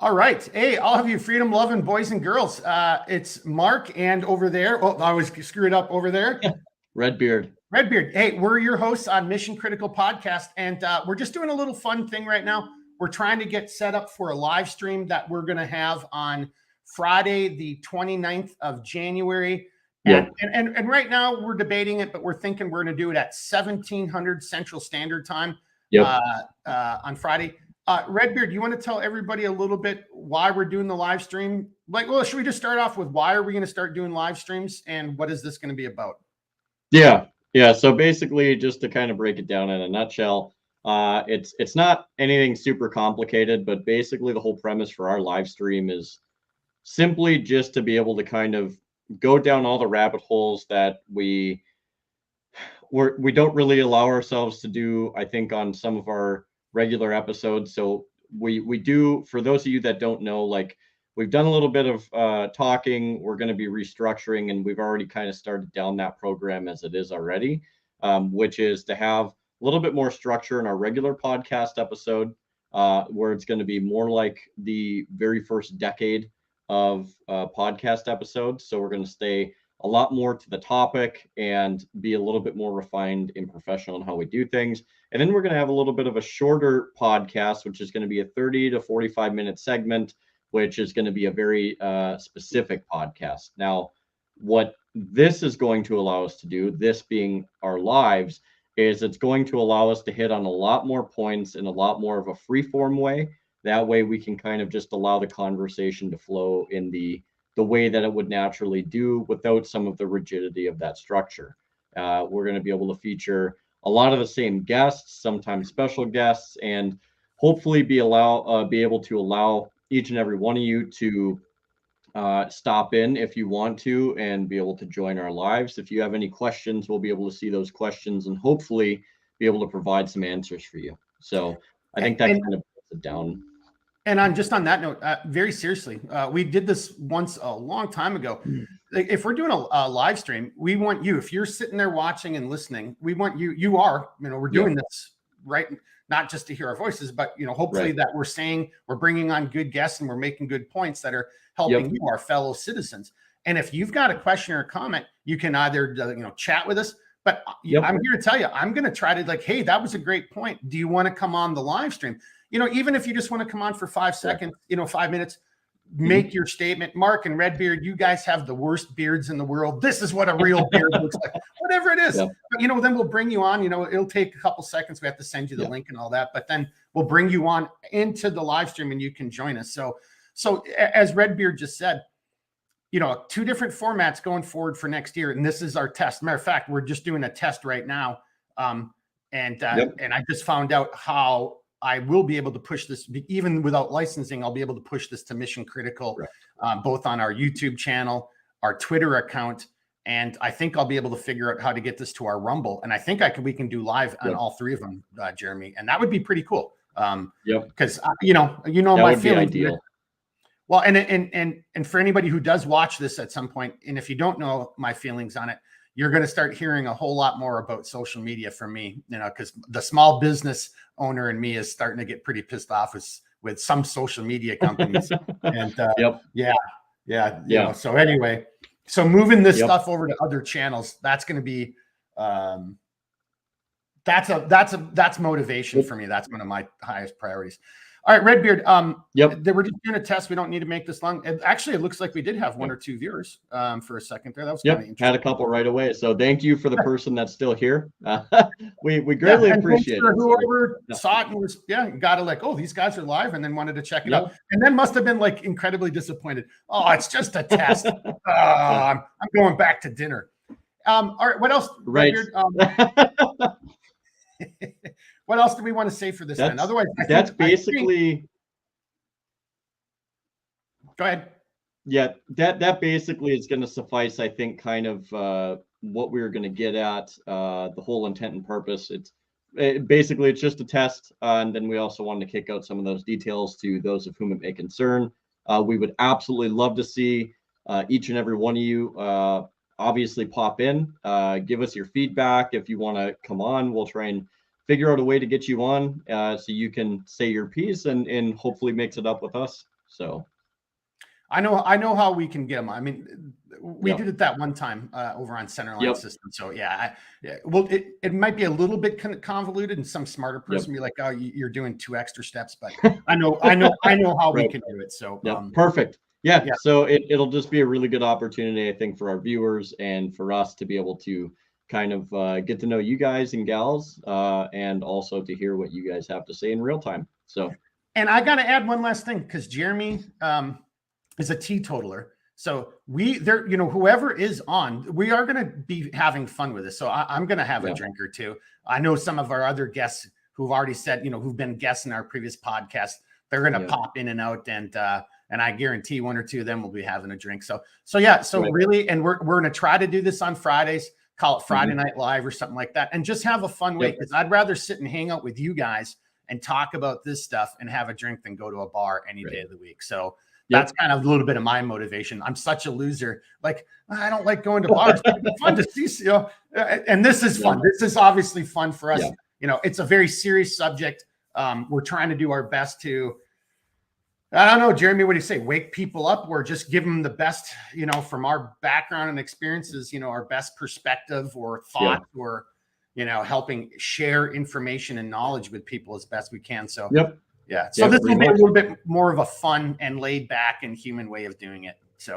All right. Hey, all of you freedom loving boys and girls. It's Mark, and over there, oh, I was screwed up over there. Redbeard. Hey, we're your hosts on Mission Critical Podcast, and we're just doing a little fun thing right now. We're trying to get set up for a live stream that we're going to have on Friday, the 29th of January. Yep. And right now we're debating it, but we're thinking we're going to do it at 1700 Central Standard Time on Friday. Redbeard, you want to tell everybody a little bit why we're doing the live stream? Should we just start off with why are we going to start doing live streams and what is this going to be about? Yeah. So basically, just to kind of break it down in a nutshell, it's not anything super complicated, but basically the whole premise for our live stream is simply just to be able to kind of go down all the rabbit holes that we don't really allow ourselves to do, I think, on some of our regular episodes. So we do, for those of you that don't know, like we've done a little bit of talking. We're going to be restructuring, and we've already kind of started down that program as it is already, which is to have a little bit more structure in our regular podcast episode, where it's going to be more like the very first decade of podcast episodes. So we're going to stay a lot more to the topic and be a little bit more refined and professional in how we do things. And then we're going to have a little bit of a shorter podcast, which is going to be a 30 to 45 minute segment, which is going to be a very specific podcast. Now, what this is going to allow us to do, this being our lives, is it's going to allow us to hit on a lot more points in a lot more of a free form way. That way we can kind of just allow the conversation to flow in the way that it would naturally do without some of the rigidity of that structure. We're going to be able to feature a lot of the same guests, sometimes special guests, and hopefully be able to allow each and every one of you to stop in if you want to and be able to join our lives. If you have any questions, we'll be able to see those questions and hopefully be able to provide some answers for you. So I think that kind of puts it down. And on that note, very seriously, we did this once a long time ago. Like, if we're doing a live stream, we want you, if you're sitting there watching and listening, we want you, we're doing this, right? Not just to hear our voices, but, hopefully that we're bringing on good guests and we're making good points that are helping you, our fellow citizens. And if you've got a question or a comment, you can either, chat with us. But I'm here to tell you, I'm going to try to hey, that was a great point. Do you want to come on the live stream? Even if you just want to come on for 5 seconds, 5 minutes, make your statement. Mark and Redbeard, you guys have the worst beards in the world. This is what a real beard looks like. Whatever it is. But, then we'll bring you on. It'll take a couple seconds. We have to send you the link and all that. But then we'll bring you on into the live stream and you can join us. So as Redbeard just said, 2 different formats going forward for next year. And this is our test. Matter of fact, we're just doing a test right now. And I just found out how I will be able to push this, even without licensing. I'll be able to push this to Mission Critical, both on our YouTube channel, our Twitter account, and I think I'll be able to figure out how to get this to our Rumble. And I think we can do live on all 3 of them, Jeremy, and that would be pretty cool. Because my feeling. Ideal. Well, and for anybody who does watch this at some point, and if you don't know my feelings on it, you're going to start hearing a whole lot more about social media from me, because the small business owner in me is starting to get pretty pissed off with some social media companies. And so anyway, moving this stuff over to other channels, that's going to be that's motivation for me. That's one of my highest priorities. All right, Redbeard. We're just doing a test. We don't need to make this long. It looks like we did have 1 or 2 viewers for a second there. That was kind of interesting. Had a couple right away. So thank you for the person that's still here. We greatly appreciate it. Whoever saw it and was got to these guys are live, and then wanted to check it out, and then must have been incredibly disappointed. Oh, it's just a test. I'm going back to dinner. All right, what else? Right. What else do we want to say for this then? Otherwise, that's basically. Go ahead. Yeah, that basically is going to suffice. I think kind of what we were going to get at, the whole intent and purpose. Basically it's just a test, and then we also wanted to kick out some of those details to those of whom it may concern. We would absolutely love to see each and every one of you obviously pop in, give us your feedback. If you want to come on, we'll try and figure out a way to get you on so you can say your piece and hopefully mix it up with us. So I know how we can get them. I mean, we Yep. did it that one time over on Centerline Yep. System. So well, it might be a little bit convoluted, and some smarter person be like, "Oh, you're doing 2 extra steps," but I know how we Right. can do it. So Perfect. Yeah. Yeah. So it'll just be a really good opportunity, I think, for our viewers and for us to be able to kind of get to know you guys and gals, and also to hear what you guys have to say in real time. So, and I got to add one last thing, because Jeremy is a teetotaler. So whoever is on, we are going to be having fun with this. So I'm going to have a drink or two. I know some of our other guests who've already said, who've been guests in our previous podcast, they're going to pop in and out, and I guarantee 1 or 2 of them will be having a drink. So really, and we're going to try to do this on Fridays, call it Friday Night Live or something like that, and just have a fun way, because I'd rather sit and hang out with you guys and talk about this stuff and have a drink than go to a bar any day of the week. So that's kind of a little bit of my motivation. I'm such a loser. Like, I don't like going to bars. It's fun to see, and this is fun. This is obviously fun for us. It's a very serious subject. We're trying to do our best to, I don't know, Jeremy, what do you say? Wake people up, or just give them the best, from our background and experiences, our best perspective or thought, or, helping share information and knowledge with people as best we can. So, so this will be a little bit more of a fun and laid back and human way of doing it. So,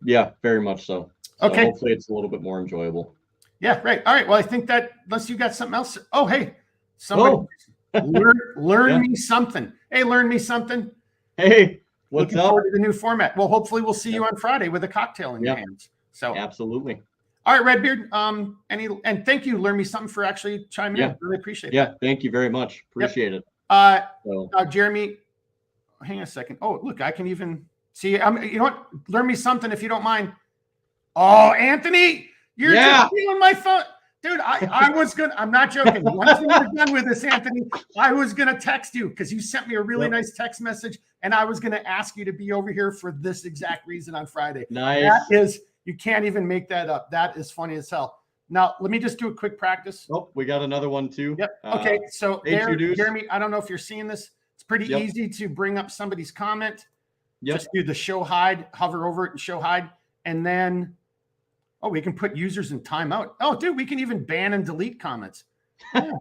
yeah, very much so. Okay. Hopefully it's a little bit more enjoyable. Yeah, right. All right. Well, I think that, unless you got something else. Oh, hey, somebody learn me something. Hey, learn me something. Hey, what's Looking up? forward to the new format. Well, hopefully we'll see you on Friday with a cocktail in your hands. So absolutely. All right, Redbeard. And thank you, Learn Me Something, for actually chiming in. Really appreciate it. Yeah, thank you very much. Appreciate it. Jeremy, hang on a second. Oh, look, I can even see. You know what? Learn me something if you don't mind. Oh, Anthony, you're just stealing my phone. Dude, I was gonna, I'm not joking. Once we were done with this, Anthony, I was gonna text you, because you sent me a really nice text message, and I was gonna ask you to be over here for this exact reason on Friday. Nice. That is, you can't even make that up. That is funny as hell. Now, let me just do a quick practice. Oh, we got another one too. Yep. Okay. So there, introduce. Jeremy, I don't know if you're seeing this. It's pretty easy to bring up somebody's comment. Just do the show hide, hover over it and show hide. And then, we can put users in timeout. Oh, dude, we can even ban and delete comments. Yeah.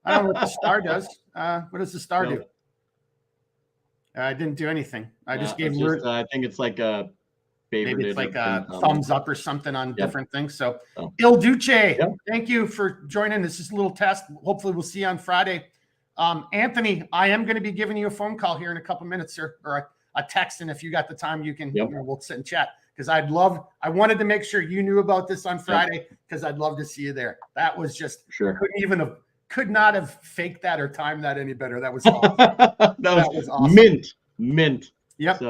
I don't know what the star does. What does the star do? I didn't do anything. I just gave I think it's like a maybe it's like a thumbs up or something on different things. So Il Duce, thank you for joining. This is a little test. Hopefully we'll see you on Friday. Anthony, I am going to be giving you a phone call here in a couple minutes, sir, or a text. And if you got the time, you can, we'll sit and chat, because I wanted to make sure you knew about this on Friday, because I'd love to see you there. That was just, could not have faked that or timed that any better. That was awesome. that was awesome. Mint. Yep.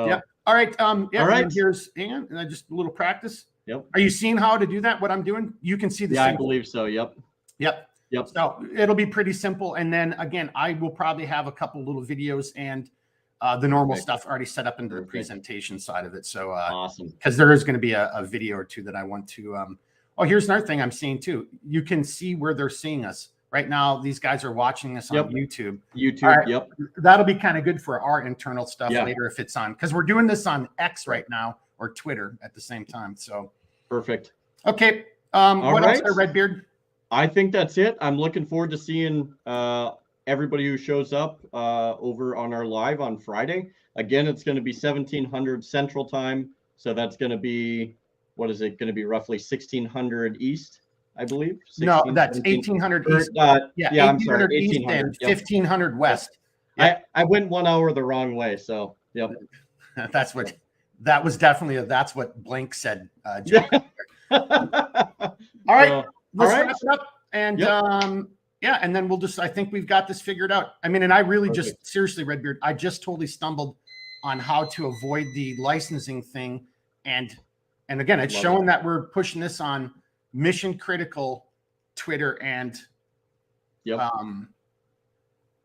All right. All right. Here's, and just a little practice. Yep. Are you seeing how to do that? What I'm doing? You can see the I believe so. Yep. So it'll be pretty simple. And then again, I will probably have a couple little videos and the normal stuff already set up into the presentation side of it. So awesome. Because there is going to be a video or two that I want to. Here's another thing I'm seeing too. You can see where they're seeing us. Right now, these guys are watching us on YouTube. Right. That'll be kind of good for our internal stuff later if it's on, because we're doing this on X right now, or Twitter at the same time. So perfect. Okay. What else, Redbeard? I think that's it. I'm looking forward to seeing everybody who shows up over on our live on Friday. Again, it's going to be 1700 Central Time. So that's going to be, what is it going to be, roughly 1600 East, I believe. No, that's 1800 East. I'm sorry, 1800 and 1500 West. I went 1 hour the wrong way, so that was definitely that's what Blink said. All right, let's wrap it up, and and then we'll just, I think we've got this figured out. I mean, and I really just seriously, Redbeard, I just totally stumbled on how to avoid the licensing thing, and again, it's showing that we're pushing this on mission critical Twitter and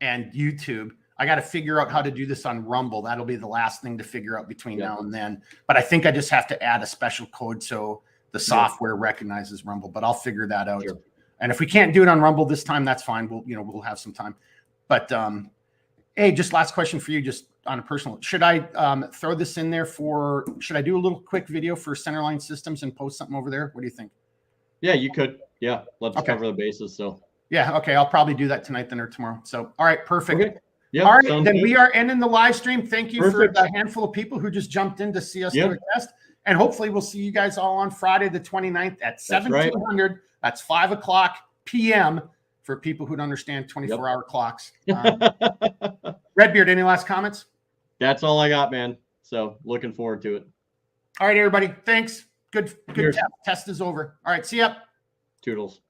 YouTube. I got to figure out how to do this on Rumble. That'll be the last thing to figure out between now and then. But I think I just have to add a special code so the software recognizes Rumble. But I'll figure that out. And if we can't do it on Rumble this time, that's fine. We'll have some time. But Hey, just last question for you, just on a personal. Should I throw this in there for? Should I do a little quick video for Centerline Systems and post something over there? What do you think? Yeah, you could. Yeah, let's Okay. cover the bases. So Yeah, okay. I'll probably do that tonight then or tomorrow. So, all right, perfect. okay. Yeah. All right, sounds then good. we are ending the live stream. Thank you Perfect. for the handful of people who just jumped in to see us Yep. do a test. And hopefully we'll see you guys all on Friday the 29th at 1700. That's 5 o'clock p.m. for people who don't understand 24-hour clocks. Redbeard, any last comments? That's all I got, man. So looking forward to it. All right, everybody. Thanks. Good Cheers. test. Test is over. All right, see ya. Toodles.